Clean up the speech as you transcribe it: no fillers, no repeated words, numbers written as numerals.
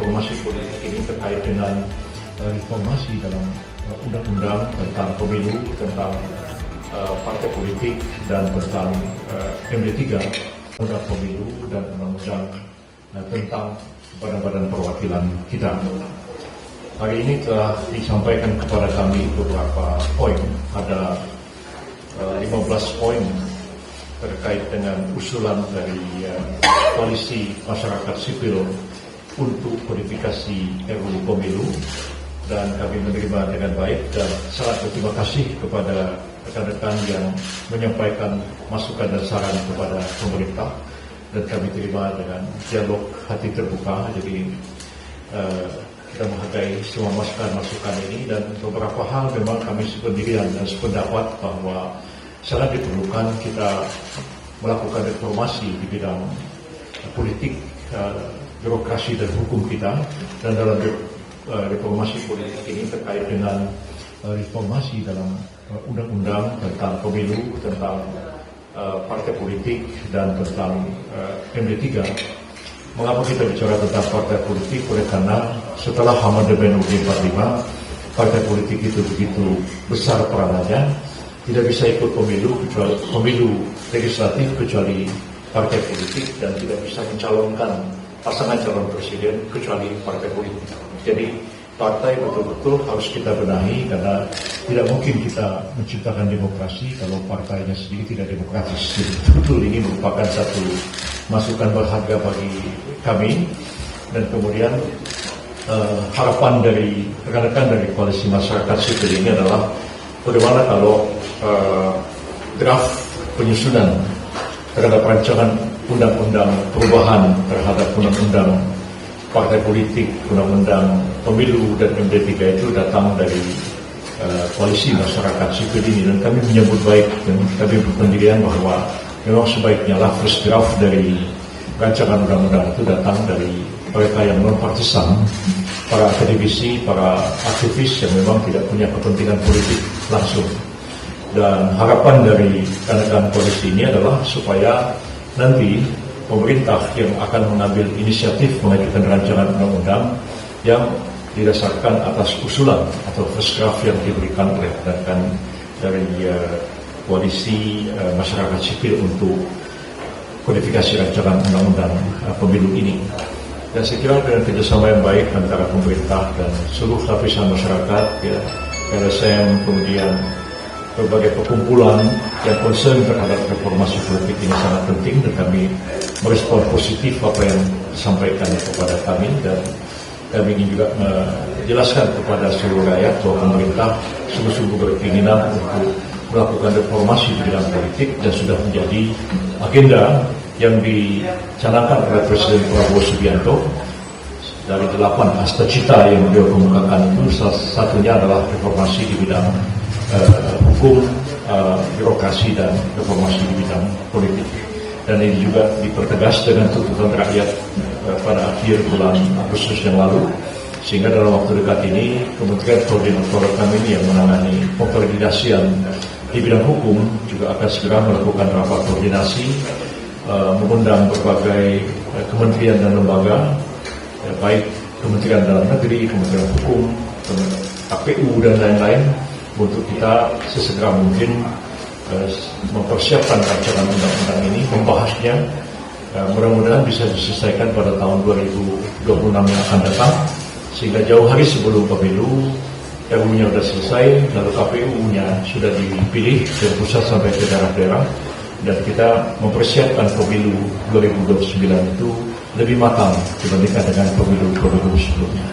reformasi politik ini terkait dengan reformasi dalam undang-undang tentang pemilu, tentang partai politik, dan tentang MD3, undang pemilu dan undang-undang tentang badan-badan perwakilan kita. Hari ini telah disampaikan kepada kami beberapa poin, ada 15 poin terkait dengan usulan dari koalisi masyarakat sipil untuk kodifikasi RUU Pemilu, dan kami menerima dengan baik dan sangat berterima kasih kepada rekan-rekan yang menyampaikan masukan dan saran kepada pemerintah, dan kami terima dengan dialog hati terbuka. Jadi kita menghargai semua masukan ini, dan beberapa hal memang kami sependirian dan sependapat bahwa sangat diperlukan kita melakukan reformasi di bidang politik, birokrasi dan hukum kita. Dan dalam reformasi politik ini terkait dengan reformasi dalam undang-undang tentang pemilu, tentang partai politik, dan tentang MD3. Mengapa kita bicara tentang partai politik? Oleh karena setelah amandemen UUD 45, partai politik itu begitu besar peranannya, tidak bisa ikut pemilu legislatif kecuali partai politik, dan tidak bisa mencalonkan pasangan calon presiden kecuali partai politik. Jadi partai betul-betul harus kita benahi, karena tidak mungkin kita menciptakan demokrasi kalau partainya sendiri tidak demokratis. Jadi betul ini merupakan satu masukan berharga bagi kami, dan kemudian harapan dari rekan-rekan dari koalisi masyarakat sipil ini adalah bagaimana kalau draft penyusunan terhadap rancangan undang-undang perubahan terhadap undang-undang partai politik, undang-undang pemilu dan MD3 itu datang dari koalisi masyarakat sipil ini, dan kami menyambut baik dan kami berpendirian bahwa memang sebaiknya first draft dari rancangan undang-undang itu datang dari mereka yang non-partisan, para akademisi, para aktivis yang memang tidak punya kepentingan politik langsung. Dan harapan dari rekan-rekan koalisi ini adalah supaya nanti pemerintah yang akan mengambil inisiatif mengajukan rancangan undang-undang yang didasarkan atas usulan atau first draft yang diberikan oleh rekan-rekan dari koalisi masyarakat sipil untuk kodifikasi rancangan undang-undang pemilu ini. Dan saya kira dengan kerjasama yang baik antara pemerintah dan seluruh lapisan masyarakat, LSM, kemudian berbagai perkumpulan yang concern terhadap reformasi politik ini sangat penting, dan kami merespon positif apa yang disampaikan kepada kami, dan kami ingin juga menjelaskan kepada seluruh rakyat bahwa pemerintah sungguh-sungguh berkeinginan untuk melakukan reformasi di bidang politik, dan sudah menjadi agenda yang dicanangkan oleh Presiden Prabowo Subianto. Dari 8 asta cita yang beliau kemukakan itu, salah satunya adalah reformasi di bidang hukum, birokrasi, dan reformasi di bidang politik. Dan ini juga dipertegas dengan tuntutan rakyat pada akhir bulan Agustus yang lalu, sehingga dalam waktu dekat ini Kementerian Koordinator kami yang menangani pengkoordinasian di bidang hukum juga akan segera melakukan rapat koordinasi, mengundang berbagai kementerian dan lembaga, baik Kementerian Dalam Negeri, Kementerian Hukum, KPU, dan lain-lain, untuk kita sesegera mungkin mempersiapkan rancangan undang-undang ini, membahasnya. Mudah-mudahan bisa diselesaikan pada tahun 2026 yang akan datang, sehingga jauh hari sebelum pemilu RUU-nya sudah selesai, lalu KPU-nya sudah dipilih dari pusat sampai ke daerah-daerah, dan kita mempersiapkan pemilu 2029 itu lebih matang dibandingkan dengan pemilu sebelumnya.